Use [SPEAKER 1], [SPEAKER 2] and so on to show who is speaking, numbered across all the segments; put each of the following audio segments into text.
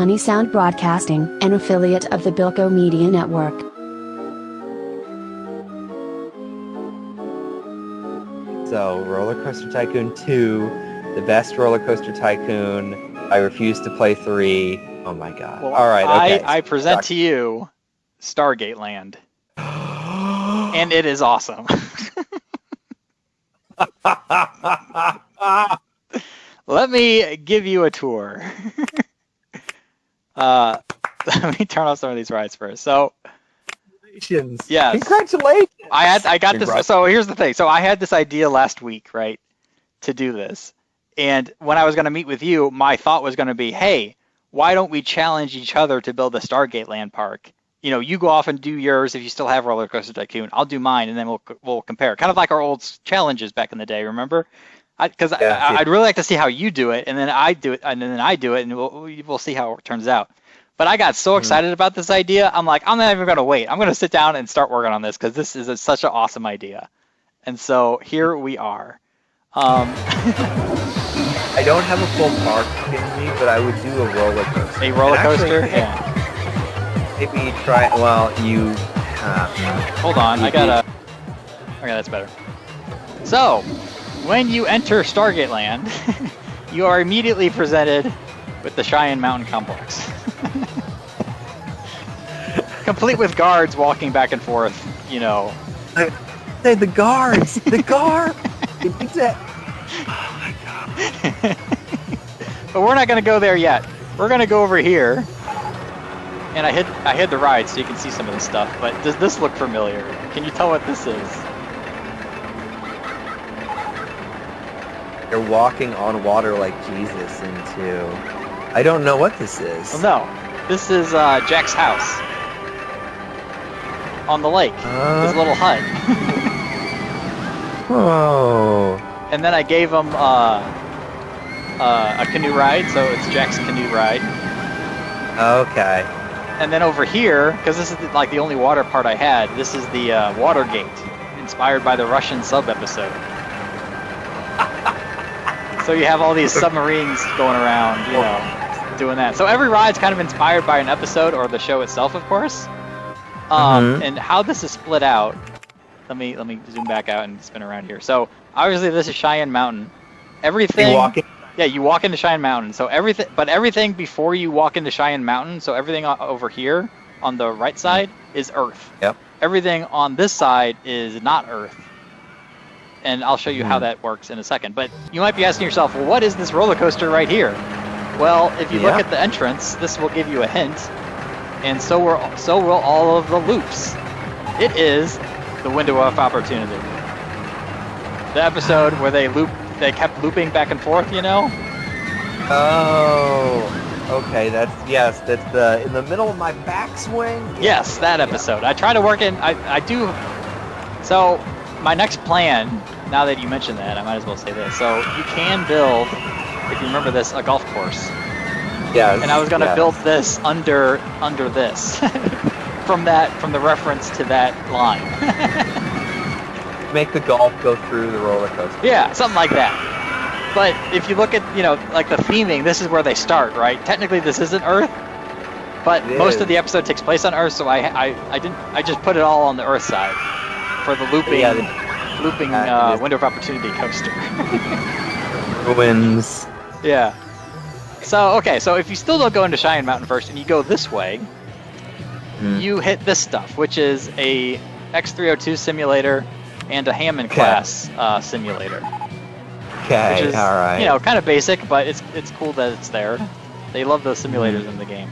[SPEAKER 1] Honey Sound Broadcasting, an affiliate of the Bilko Media Network.
[SPEAKER 2] So, Rollercoaster Tycoon 2, the best Rollercoaster Tycoon. I refuse to play 3. Oh my god.
[SPEAKER 3] Well,
[SPEAKER 2] all right, okay.
[SPEAKER 3] I present to you StargateLand. And it is awesome. Let me give you a tour. Let me turn off some of these rides first. So,
[SPEAKER 2] Congratulations.
[SPEAKER 3] yes.
[SPEAKER 2] Congratulations.
[SPEAKER 3] I got this. So here's the thing. So I had this idea last week, right, to do this. And when I was going to meet with you, my thought was going to be, hey, why don't we challenge each other to build a StargateLand park? You know, you go off and do yours if you still have Rollercoaster Tycoon. I'll do mine, and then we'll compare. Kind of like our old challenges back in the day, remember? Because I'd really like to see how you do it, and then I do it, and we'll see how it turns out. But I got so excited about this idea, I'm like, I'm not even going to wait. I'm going to sit down and start working on this because this is such an awesome idea. And so here we are.
[SPEAKER 2] I don't have a full park in me, but I would do a roller coaster.
[SPEAKER 3] A roller coaster? Yeah.
[SPEAKER 2] Maybe try. Well, you.
[SPEAKER 3] Hold on, I gotta. Okay, that's better. So, when you enter StargateLand, you are immediately presented with the Cheyenne Mountain Complex, complete with guards walking back and forth. You know.
[SPEAKER 2] Say the guards. The guard. Oh my god.
[SPEAKER 3] But we're not gonna go there yet. We're gonna go over here. And I hid the ride so you can see some of this stuff, but does this look familiar? Can you tell what this is?
[SPEAKER 2] You're walking on water like Jesus into... I don't know what this is.
[SPEAKER 3] Well, no. This is Jack's house. On the lake. His little hut.
[SPEAKER 2] Oh.
[SPEAKER 3] And then I gave him a canoe ride, so it's Jack's canoe ride.
[SPEAKER 2] Okay.
[SPEAKER 3] And then over here, because this is like the only water part I had, this is the Watergate, inspired by the Russian sub episode. So you have all these submarines going around, you know, doing that. So every ride's kind of inspired by an episode or the show itself, of course. And how this is split out, let me zoom back out and spin around here. So obviously this is Cheyenne Mountain. Everything. Yeah, you walk into Cheyenne Mountain. So everything before you walk into Cheyenne Mountain, so everything over here on the right side is Earth.
[SPEAKER 2] Yep.
[SPEAKER 3] Everything on this side is not Earth. And I'll show you how that works in a second. But you might be asking yourself, well, what is this roller coaster right here? Well, if you look at the entrance, this will give you a hint. And so will all of the loops. It is the window of opportunity. The episode where they kept looping back and forth, you know?
[SPEAKER 2] Oh, okay. That's the in the middle of my backswing. Yeah.
[SPEAKER 3] Yes, that episode. I try to work in. I do. So my next plan, now that you mentioned that, I might as well say this. So you can build, if you remember this, a golf course.
[SPEAKER 2] Yes.
[SPEAKER 3] And I was going to build this under this, from the reference to that line.
[SPEAKER 2] Make the golf go through the roller coaster.
[SPEAKER 3] Yeah, something like that. But if you look at, you know, like the theming, this is where they start, right? Technically, this isn't Earth, but most of the episode takes place on Earth, so I just put it all on the Earth side for the looping window of opportunity coaster.
[SPEAKER 2] Ruins.
[SPEAKER 3] Yeah. So okay, so if you still don't go into Cheyenne Mountain first and you go this way, you hit this stuff, which is a X302 simulator and a Hammond class simulator.
[SPEAKER 2] Okay,
[SPEAKER 3] which is,
[SPEAKER 2] all right.
[SPEAKER 3] You know, kind of basic, but it's cool that it's there. They love those simulators in the game.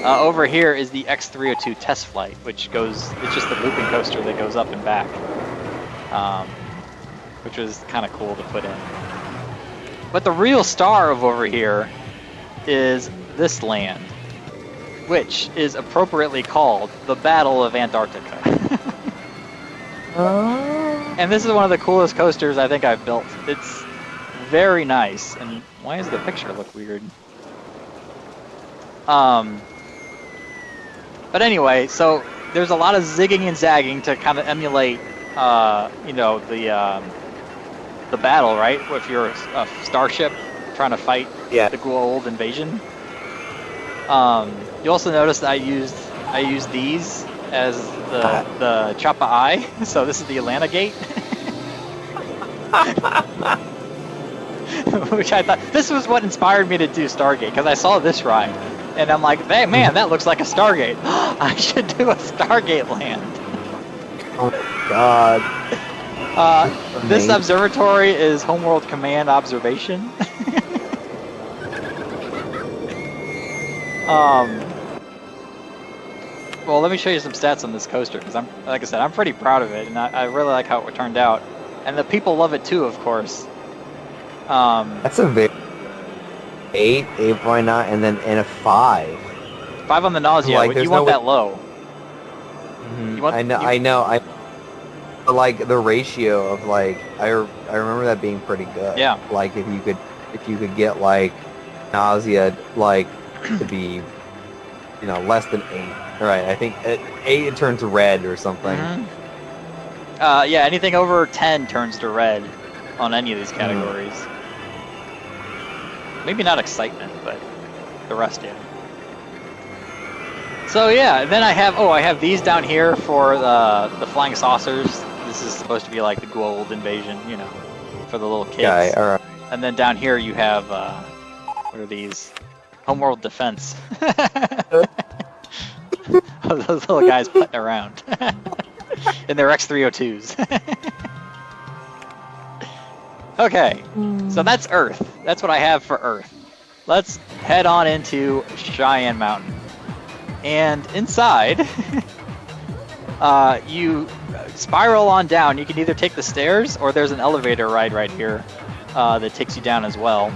[SPEAKER 3] Over here is the X302 test flight, which it's just the looping coaster that goes up and back, which was kind of cool to put in. But the real star of over here is this land, which is appropriately called the Battle of Antarctica. And this is one of the coolest coasters I think I've built. It's very nice. And why does the picture look weird? But anyway, so there's a lot of zigging and zagging to kind of emulate, you know, the battle, right? If you're a starship trying to fight the Goa'uld invasion. You also notice that I used these as the Chapa'eye. So this is the Atlanta gate. Which I thought, this was what inspired me to do Stargate, because I saw this ride, and I'm like, hey, man, that looks like a Stargate. I should do a StargateLand.
[SPEAKER 2] Oh my god.
[SPEAKER 3] This observatory is Homeworld Command Observation. Well, let me show you some stats on this coaster, because like I said, I'm pretty proud of it, and I really like how it turned out. And the people love it too, of course.
[SPEAKER 2] That's a big 8.9, and a 5.
[SPEAKER 3] 5 on the nausea.
[SPEAKER 2] Like,
[SPEAKER 3] you want that low.
[SPEAKER 2] Mm-hmm.
[SPEAKER 3] You want,
[SPEAKER 2] I know. Like the ratio of like, I remember that being pretty good.
[SPEAKER 3] Yeah.
[SPEAKER 2] Like if you could get like nausea like to be, less than 8. Right. I think at 8 it turns red or something.
[SPEAKER 3] Mm-hmm. Yeah. Anything over 10 turns to red on any of these categories. Maybe not excitement, but the rest, yeah. So yeah, then I have these down here for the flying saucers. This is supposed to be like the gold invasion, for the little kids.
[SPEAKER 2] Yeah, all right.
[SPEAKER 3] And then down here you have what are these? Homeworld defense. Those little guys putting around in their X302s. Okay, so that's Earth. That's what I have for Earth. Let's head on into Cheyenne Mountain. And inside, you spiral on down. You can either take the stairs, or there's an elevator ride right here that takes you down as well.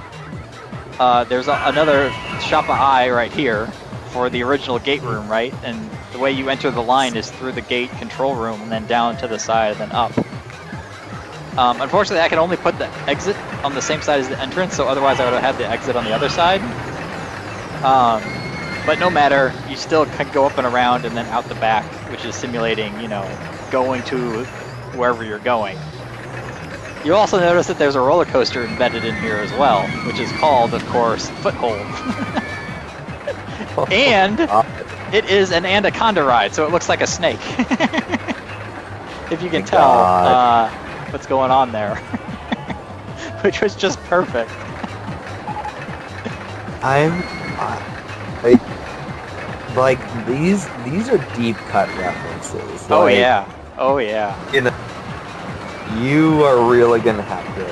[SPEAKER 3] There's another Chapa'eye right here for the original gate room, right? And the way you enter the line is through the gate control room, and then down to the side, and then up. Unfortunately, I can only put the exit on the same side as the entrance, so otherwise I would have had the exit on the other side. But no matter, you still can go up and around and then out the back, which is simulating, going to wherever you're going. You also notice that there's a roller coaster embedded in here as well, which is called, of course, Foothold. And it is an anaconda ride, so it looks like a snake. If you can tell what's going on there. Which was just perfect.
[SPEAKER 2] Like these are deep cut references.
[SPEAKER 3] Oh
[SPEAKER 2] like,
[SPEAKER 3] yeah. Oh yeah.
[SPEAKER 2] You are really gonna have to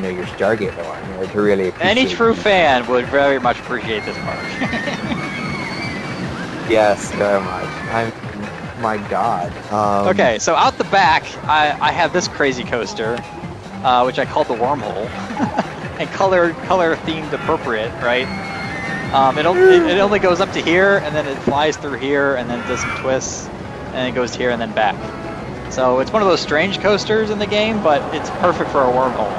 [SPEAKER 2] know your Stargate lore in order to really appreciate
[SPEAKER 3] Any true fan would very much appreciate this park.
[SPEAKER 2] Yes, very much. My God.
[SPEAKER 3] Okay, so out the back, I have this crazy coaster, which I call the Wormhole, and color themed appropriate, right? It only goes up to here, and then it flies through here, and then does some twists, and it goes here and then back. So it's one of those strange coasters in the game, but it's perfect for a wormhole.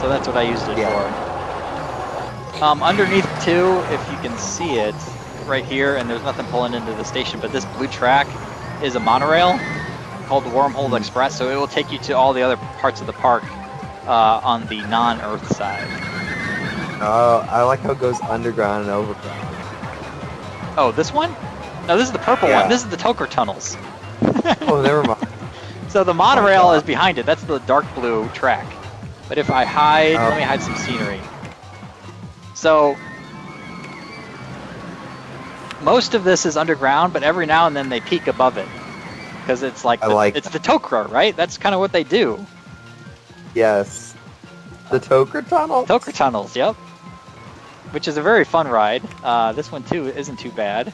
[SPEAKER 3] So that's what I used it for. Underneath too, if you can see it, right here, and there's nothing pulling into the station, but this blue track is a monorail called the Wormhole Express, so it will take you to all the other parts of the park on the non-Earth side.
[SPEAKER 2] Oh, I like how it goes underground and overground.
[SPEAKER 3] Oh, this one? No, this is the purple one. This is the Toker tunnels.
[SPEAKER 2] Oh, never mind.
[SPEAKER 3] So the monorail is behind it. That's the dark blue track. But if I hide, let me hide some scenery. So most of this is underground, but every now and then they peek above it. Because it's like, it's the Tokra, right? That's kind of what they do.
[SPEAKER 2] Yes. The Toker tunnels?
[SPEAKER 3] Toker tunnels, yep. Which is a very fun ride. This one too isn't too bad.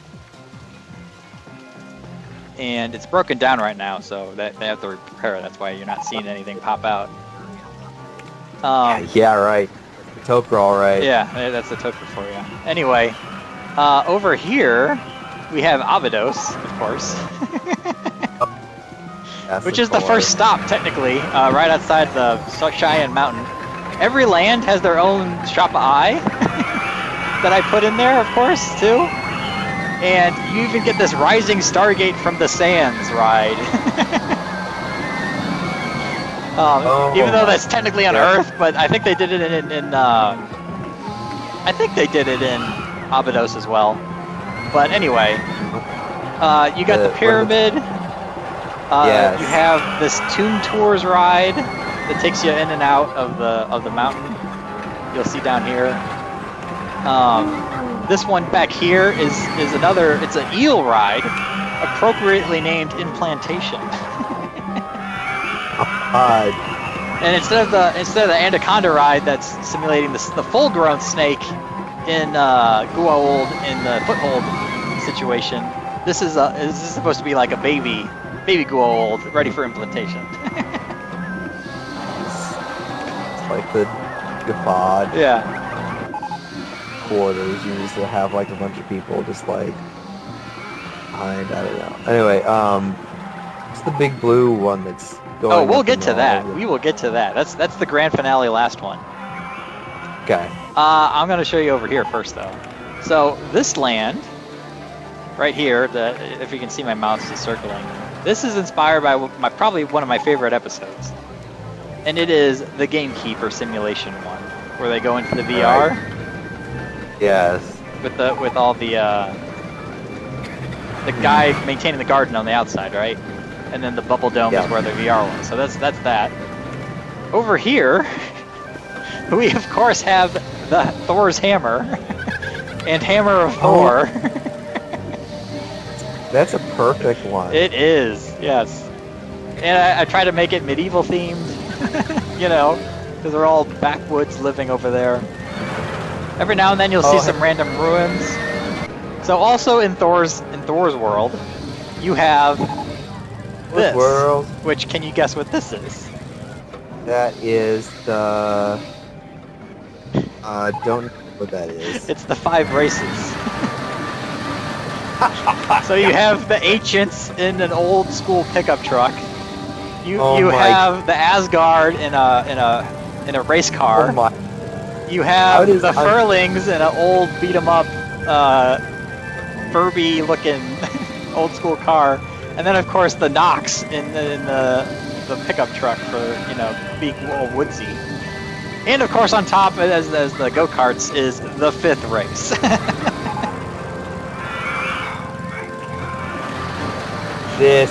[SPEAKER 3] And it's broken down right now, so they have to repair it. That's why you're not seeing anything pop out.
[SPEAKER 2] Yeah, right. The Toker, all right.
[SPEAKER 3] Yeah, that's the Toker for you. Anyway, over here we have Abydos, of course. Which is the first stop, technically, right outside the Cheyenne Mountain. Every land has their own Chapa'eye that I put in there, of course, too. And you even get this Rising Stargate from the Sands ride. Even though that's technically on Earth, but I think they did it in Abydos as well. But anyway, you got the pyramid.
[SPEAKER 2] Yes.
[SPEAKER 3] You have this Tomb Tours ride that takes you in and out of the mountain. You'll see down here. This one back here is another. It's an eel ride, appropriately named Implantation. And instead of the anaconda ride that's simulating the full-grown snake in Guaold in the foothold situation, this is supposed to be like a baby Guaold ready for implantation.
[SPEAKER 2] It's like the Gafad quarters. You used to have like a bunch of people just like behind. I don't know. Anyway, it's the big blue one that's going.
[SPEAKER 3] Oh, we'll get to that. We will get to that. That's the grand finale, last one.
[SPEAKER 2] Okay.
[SPEAKER 3] I'm going to show you over here first, though. So this land, right here, if you can see my mouse is circling, this is inspired by probably one of my favorite episodes. And it is the Gamekeeper Simulation one, where they go into the VR.
[SPEAKER 2] Right. Yes.
[SPEAKER 3] With all the guy maintaining the garden on the outside, right? And then the bubble dome is where the VR one. So that's that. Over here, we of course have the Thor's hammer and Hammer of Thor.
[SPEAKER 2] That's a perfect one.
[SPEAKER 3] It is, yes. And I try to make it medieval themed, you know, because they're all backwoods living over there. Every now and then you'll see some random ruins. So also in Thor's world, you have this.
[SPEAKER 2] World.
[SPEAKER 3] Which, can you guess what this is?
[SPEAKER 2] That is the. Don't know what that is.
[SPEAKER 3] It's the 5 races. So you have the ancients in an old school pickup truck. You have the Asgard in a race car.
[SPEAKER 2] Oh my.
[SPEAKER 3] You have the Furlings in an old beat 'em up Furby looking old school car, and then of course the Nox in the pickup truck for, you know, being all woodsy. And of course on top, as the go-karts, is the 5th race.
[SPEAKER 2] This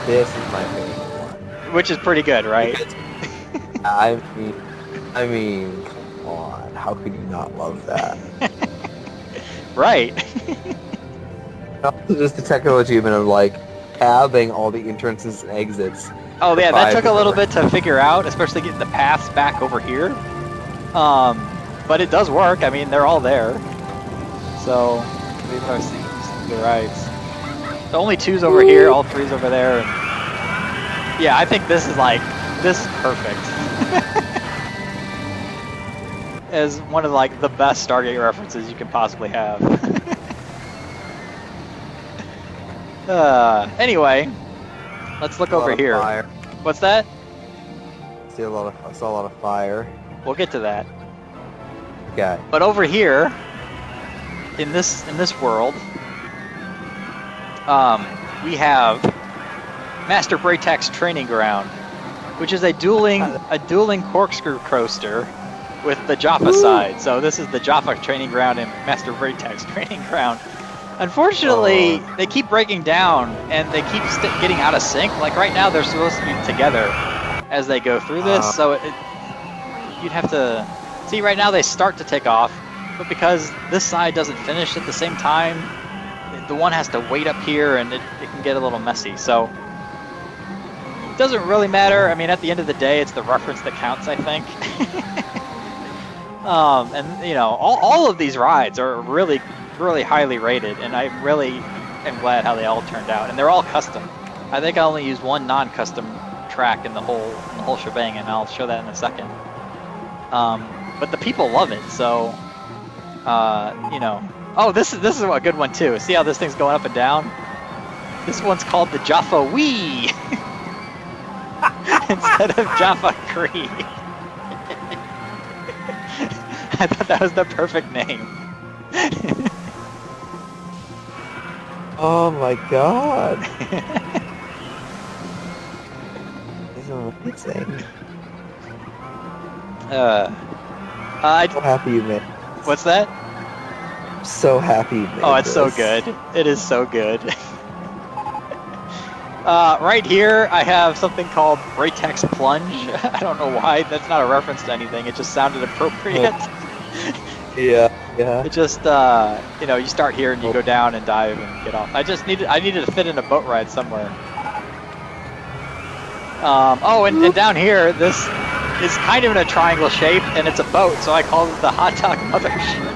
[SPEAKER 2] is my favorite one.
[SPEAKER 3] Which is pretty good, right?
[SPEAKER 2] I mean, come on, how could you not love that?
[SPEAKER 3] Right.
[SPEAKER 2] Also just the technology of like having all the entrances and exits.
[SPEAKER 3] Oh yeah, that took a little bit to figure out, especially getting the paths back over here. But it does work. I mean, they're all there. So, these are the rides. The only 2's over here, all 3's over there. And yeah, I think this is perfect. As one of like the best Stargate references you can possibly have. Anyway, let's look over here.
[SPEAKER 2] Fire.
[SPEAKER 3] What's that?
[SPEAKER 2] I saw a lot of fire.
[SPEAKER 3] We'll get to that.
[SPEAKER 2] Okay.
[SPEAKER 3] But over here, in this world, we have Master Braytak's Training Ground, which is a dueling corkscrew coaster with the Jaffa side. So this is the Jaffa Training Ground and Master Braytak's Training Ground. Unfortunately, they keep breaking down and they keep getting out of sync. Like right now, they're supposed to be together as they go through this. So you'd have to see. Right now, they start to take off, but because this side doesn't finish at the same time, the one has to wait up here, and it can get a little messy. So it doesn't really matter. I mean, at the end of the day, it's the reference that counts, I think. And you know, all of these rides are really highly rated, and I really am glad how they all turned out, and they're all custom. I think I only used one non-custom track in the whole shebang, and I'll show that in a second. But the people love it, so you know. Oh, this is a good one too. See how this thing's going up and down? This one's called the Jaffa Wee instead of Jaffa Cree. I thought that was the perfect name.
[SPEAKER 2] Oh my god. This is amazing.
[SPEAKER 3] I'm
[SPEAKER 2] so happy you made.
[SPEAKER 3] What's that?
[SPEAKER 2] I'm so happy you made
[SPEAKER 3] Oh, it's so
[SPEAKER 2] this.
[SPEAKER 3] good. It is so good. Right here, I have something called Bratex Plunge. I don't know why. That's not a reference to anything. It just sounded appropriate.
[SPEAKER 2] Yeah, yeah.
[SPEAKER 3] It just, you know, you start here and you go down and dive and get off. I needed to fit in a boat ride somewhere. And down here, this is kind of in a triangle shape, and it's a boat, so I call it the Hot Dog Mothership.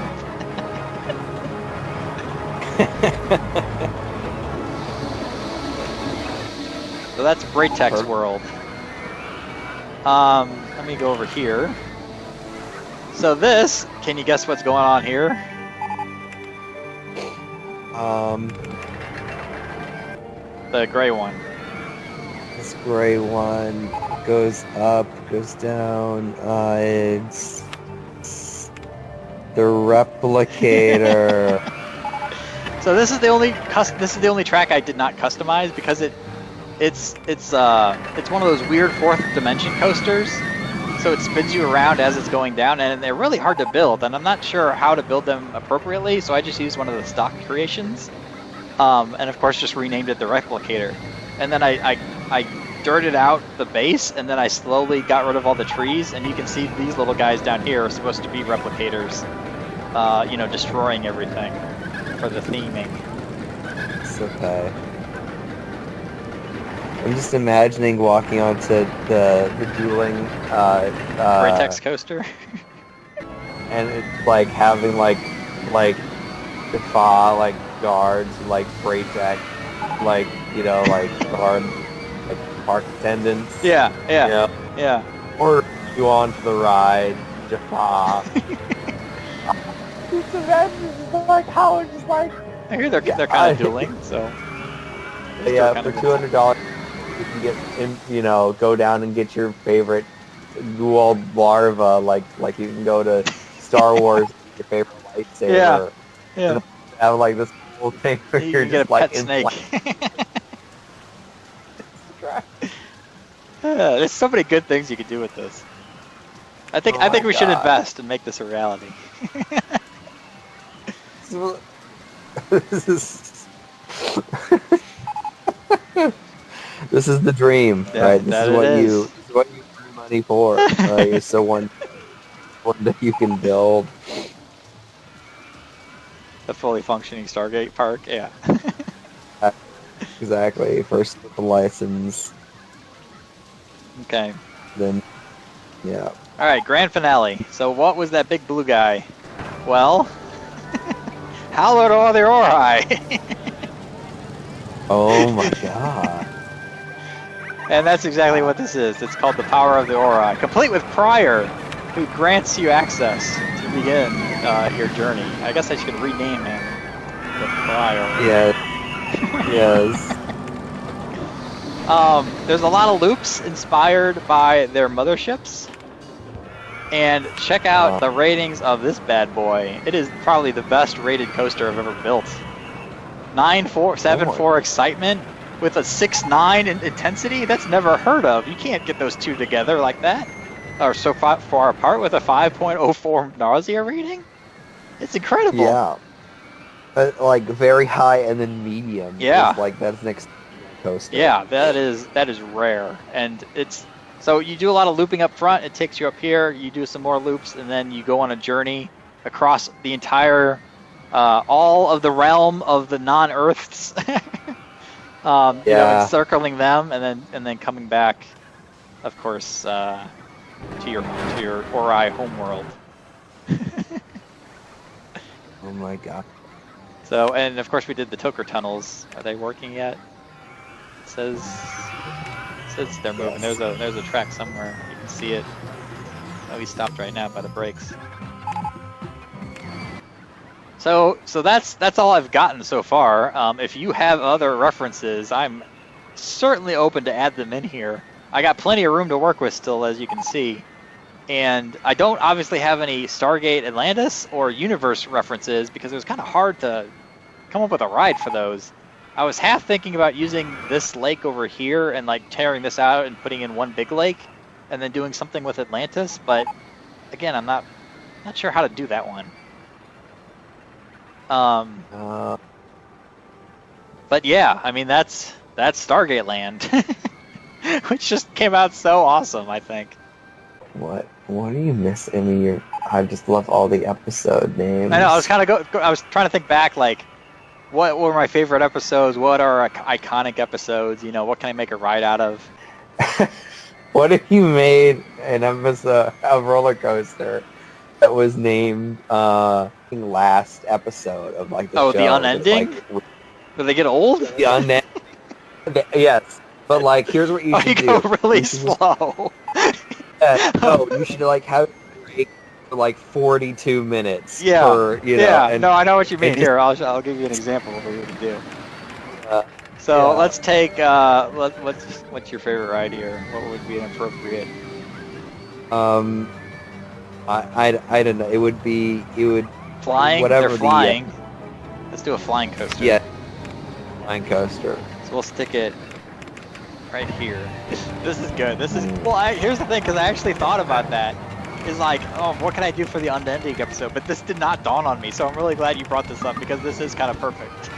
[SPEAKER 3] So that's Bratex World. Let me go over here. So this, can you guess what's going on here? The gray one.
[SPEAKER 2] This gray one goes up, goes down. It's the replicator.
[SPEAKER 3] So this is the only track I did not customize because it's one of those weird fourth dimension coasters. So it spins you around as it's going down, and they're really hard to build, and I'm not sure how to build them appropriately, so I just used one of the stock creations, and of course just renamed it the Replicator. And then I dirted out the base, and then I slowly got rid of all the trees, and you can see these little guys down here are supposed to be replicators, you know, destroying everything for the theming.
[SPEAKER 2] It's okay. I'm just imagining walking onto the dueling
[SPEAKER 3] Bratex coaster.
[SPEAKER 2] and it's like having like Defa like guards like Bratex like, you know, like guard like park attendants.
[SPEAKER 3] Yeah.
[SPEAKER 2] You know?
[SPEAKER 3] Yeah.
[SPEAKER 2] Or you on for the ride, Defa. Just imagine like how it's just like
[SPEAKER 3] I hear they're kind of dueling, so
[SPEAKER 2] yeah, for $200 you can get in, you know, go down and get your favorite Goa'uld larva, like you can go to Star Wars, your favorite lightsaber.
[SPEAKER 3] Yeah.
[SPEAKER 2] And have like this cool thing where
[SPEAKER 3] You
[SPEAKER 2] you're
[SPEAKER 3] can get
[SPEAKER 2] just
[SPEAKER 3] a
[SPEAKER 2] like
[SPEAKER 3] pet
[SPEAKER 2] in
[SPEAKER 3] snake.
[SPEAKER 2] flight.
[SPEAKER 3] There's so many good things you could do with this. I think we should invest and make this a reality.
[SPEAKER 2] This is this is the dream, right? This is what you earn money for. Right? So one that you can build
[SPEAKER 3] A fully functioning Stargate park, yeah.
[SPEAKER 2] Exactly. First with the license,
[SPEAKER 3] Okay.
[SPEAKER 2] then yeah.
[SPEAKER 3] All right, grand finale. So what was that big blue guy? Well, hallowed are the Ori.
[SPEAKER 2] Oh my god.
[SPEAKER 3] And that's exactly what this is. It's called the Power of the Ori, complete with Prior, who grants you access to begin your journey. I guess I should rename him the Prior.
[SPEAKER 2] Yeah. Yes.
[SPEAKER 3] There's a lot of loops inspired by their motherships. And check out the ratings of this bad boy. It is probably the best rated coaster I've ever built. 9.474 excitement with a 6.9 in intensity. That's never heard of. You can't get those two together like that, or so far apart with a 5.04 nausea rating. It's incredible.
[SPEAKER 2] Yeah. Like very high and then medium.
[SPEAKER 3] Yeah.
[SPEAKER 2] Like that's next coaster.
[SPEAKER 3] Yeah, that is rare, and it's so you do a lot of looping up front. It takes you up here. You do some more loops, and then you go on a journey across the entire, all of the realm of the non-Earths. You know, encircling them, and then coming back, of course, to your Ori homeworld.
[SPEAKER 2] Oh my god.
[SPEAKER 3] So, and of course we did the Toker tunnels. Are they working yet? It says they're moving.
[SPEAKER 2] Yes.
[SPEAKER 3] There's a track somewhere. You can see it. Oh, he stopped right now by the brakes. So that's all I've gotten so far. If you have other references, I'm certainly open to add them in here. I got plenty of room to work with still, as you can see. And I don't obviously have any Stargate Atlantis or Universe references because it was kind of hard to come up with a ride for those. I was half thinking about using this lake over here and like tearing this out and putting in one big lake and then doing something with Atlantis, but again, I'm not sure how to do that one.
[SPEAKER 2] Uh,
[SPEAKER 3] But yeah, I mean that's StargateLand, which just came out so awesome. I think.
[SPEAKER 2] what do you miss? I mean, I just love all the episode names.
[SPEAKER 3] I know. I was kind of I was trying to think back, like, what were my favorite episodes? What are iconic episodes? You know, what can I make a ride out of?
[SPEAKER 2] What if you made an episode of Rollercoaster that was named last episode of like the show?
[SPEAKER 3] The Unending?
[SPEAKER 2] Like,
[SPEAKER 3] Do they get old?
[SPEAKER 2] the Unending. Yes, but like, here's what you should
[SPEAKER 3] you
[SPEAKER 2] do.
[SPEAKER 3] go really slow.
[SPEAKER 2] No, you should like have a break for like 42 minutes.
[SPEAKER 3] Yeah.
[SPEAKER 2] Per, you know,
[SPEAKER 3] yeah.
[SPEAKER 2] and,
[SPEAKER 3] No, I know what you mean.
[SPEAKER 2] just,
[SPEAKER 3] Here, I'll give you an example of what we would do. So
[SPEAKER 2] yeah.
[SPEAKER 3] let's take what's your favorite ride here? What would be an appropriate?
[SPEAKER 2] I don't know. It would
[SPEAKER 3] Flying.
[SPEAKER 2] whatever
[SPEAKER 3] They're flying. Let's do a flying coaster.
[SPEAKER 2] Yeah. Flying coaster.
[SPEAKER 3] So we'll stick it right here. This is good. This is well. Here's the thing, because I actually thought about that. Is like, oh, what can I do for the Unending episode? But this did not dawn on me, so I'm really glad you brought this up because this is kind of perfect.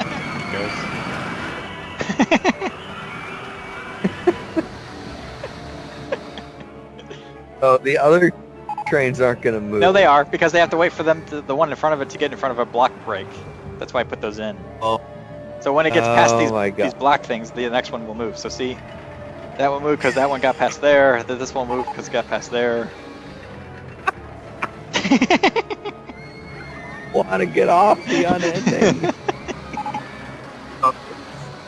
[SPEAKER 2] Oh, the other trains aren't gonna move.
[SPEAKER 3] No, they are, because they have to wait for them the one in front of it to get in front of a block break. That's why I put those in.
[SPEAKER 2] Oh.
[SPEAKER 3] So when it gets past
[SPEAKER 2] Oh my God.
[SPEAKER 3] these black things, the next one will move. So see, that one moved because that one got past there. Then this one moved because it got past there.
[SPEAKER 2] Want to get off the Unending.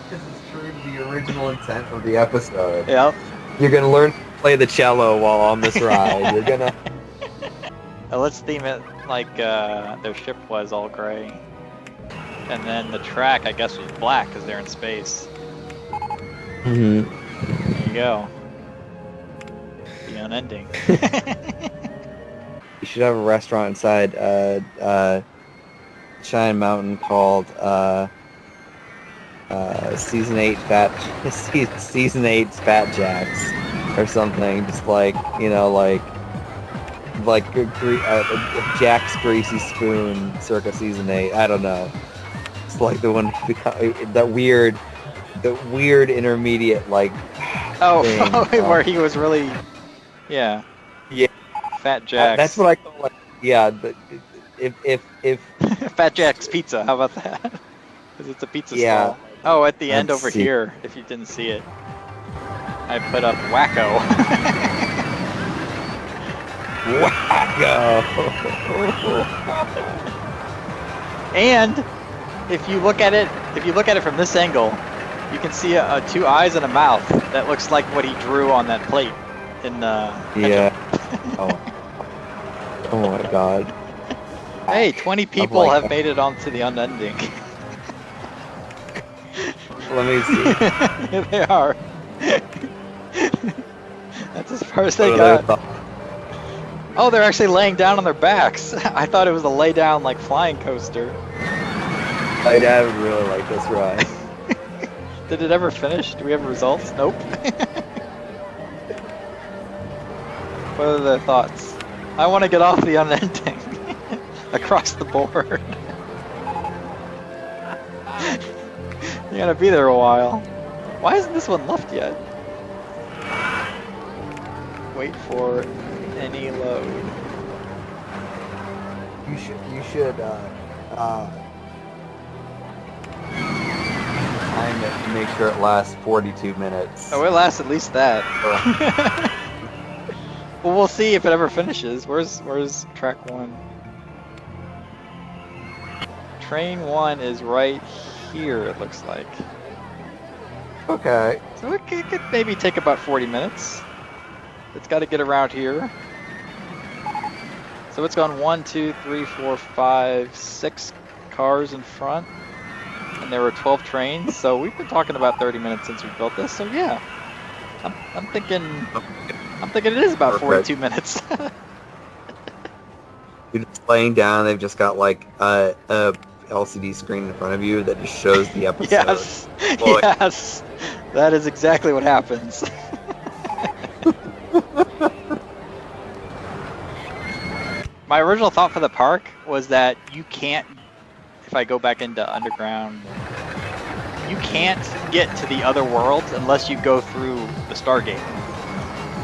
[SPEAKER 2] This is true to the original intent of the episode.
[SPEAKER 3] Yep.
[SPEAKER 2] You're gonna learn to play the cello while on this ride. You're gonna.
[SPEAKER 3] Let's theme it like their ship was all gray. And then the track, I guess, was black because they're in space.
[SPEAKER 2] Mm-hmm.
[SPEAKER 3] There you go. The Unending.
[SPEAKER 2] You should have a restaurant inside Cheyenne Mountain called Season 8 Season 8 Fat Jacks or something. Just like, you know, like Jack's Greasy Spoon circa Season 8. I don't know. It's like the one that weird intermediate like thing.
[SPEAKER 3] Where he was really, yeah. Fat Jack's.
[SPEAKER 2] That's what I call it. Yeah, if
[SPEAKER 3] Fat Jack's Pizza. How about that? Because it's a pizza
[SPEAKER 2] Yeah.
[SPEAKER 3] stall. Oh, at the end
[SPEAKER 2] Let's
[SPEAKER 3] over
[SPEAKER 2] see.
[SPEAKER 3] here, if you didn't see it, I put up Wacko. And if you look at it from this angle, you can see two eyes and a mouth. That looks like what he drew on that plate in
[SPEAKER 2] yeah. Oh my God.
[SPEAKER 3] Hey, 20 people
[SPEAKER 2] like
[SPEAKER 3] have
[SPEAKER 2] that.
[SPEAKER 3] made it onto the Unending.
[SPEAKER 2] Let me see.
[SPEAKER 3] Here they are. That's as far as they
[SPEAKER 2] What
[SPEAKER 3] got.
[SPEAKER 2] are their
[SPEAKER 3] Oh, they're actually laying down on their backs. I thought it was a lay down like flying coaster.
[SPEAKER 2] My dad would really like this ride.
[SPEAKER 3] Did it ever finish? Do we have results? Nope. What are their thoughts? I want to get off the Unending. Across the board. You're gonna be there a while. Why isn't this one left yet? Wait for any load.
[SPEAKER 2] You should time it to make sure it lasts 42 minutes.
[SPEAKER 3] Oh, it lasts at least that. Well, we'll see if it ever finishes. Where's track 1? Train 1 is right here, it looks like.
[SPEAKER 2] Okay.
[SPEAKER 3] So it could maybe take about 40 minutes. It's got to get around here. So it's gone 1, 2, 3, 4, 5, 6 cars in front. And there were 12 trains, so we've been talking about 30 minutes since we built this, so yeah. I'm thinking it is about 42 minutes.
[SPEAKER 2] You're just laying down, they've just got like a LCD screen in front of you that just shows the episode.
[SPEAKER 3] Yes,
[SPEAKER 2] Boy.
[SPEAKER 3] yes, that is exactly what happens. My original thought for the park was that you can't if I go back into underground, you can't get to the other worlds unless you go through the Stargate.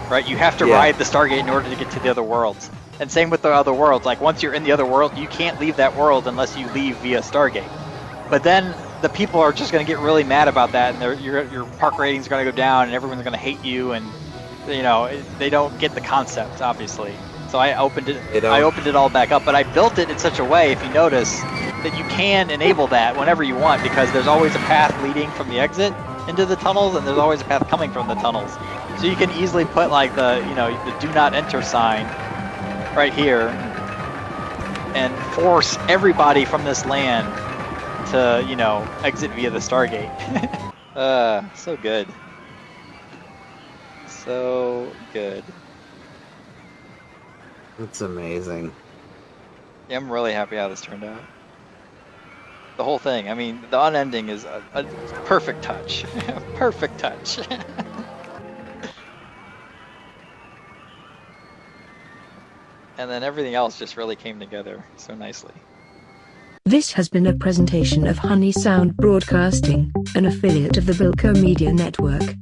[SPEAKER 3] Right? You have to ride the Stargate in order to get to the other worlds. And same with the other worlds. Like, once you're in the other world, you can't leave that world unless you leave via Stargate. But then the people are just going to get really mad about that, and your park ratings are going to go down, and everyone's going to hate you, and you know, they don't get the concept, obviously. So I opened it. I opened it all back up, but I built it in such a way, if you notice, that you can enable that whenever you want, because there's always a path leading from the exit into the tunnels, and there's always a path coming from the tunnels. So you can easily put like the do not enter sign right here, and force everybody from this land to exit via the Stargate. So good. So good.
[SPEAKER 2] It's amazing.
[SPEAKER 3] Yeah, I'm really happy how this turned out. The whole thing. I mean, the unending is a perfect touch. Perfect touch. And then everything else just really came together so nicely.
[SPEAKER 4] This has been a presentation of Honey Sound Broadcasting, an affiliate of the Bilko Media Network.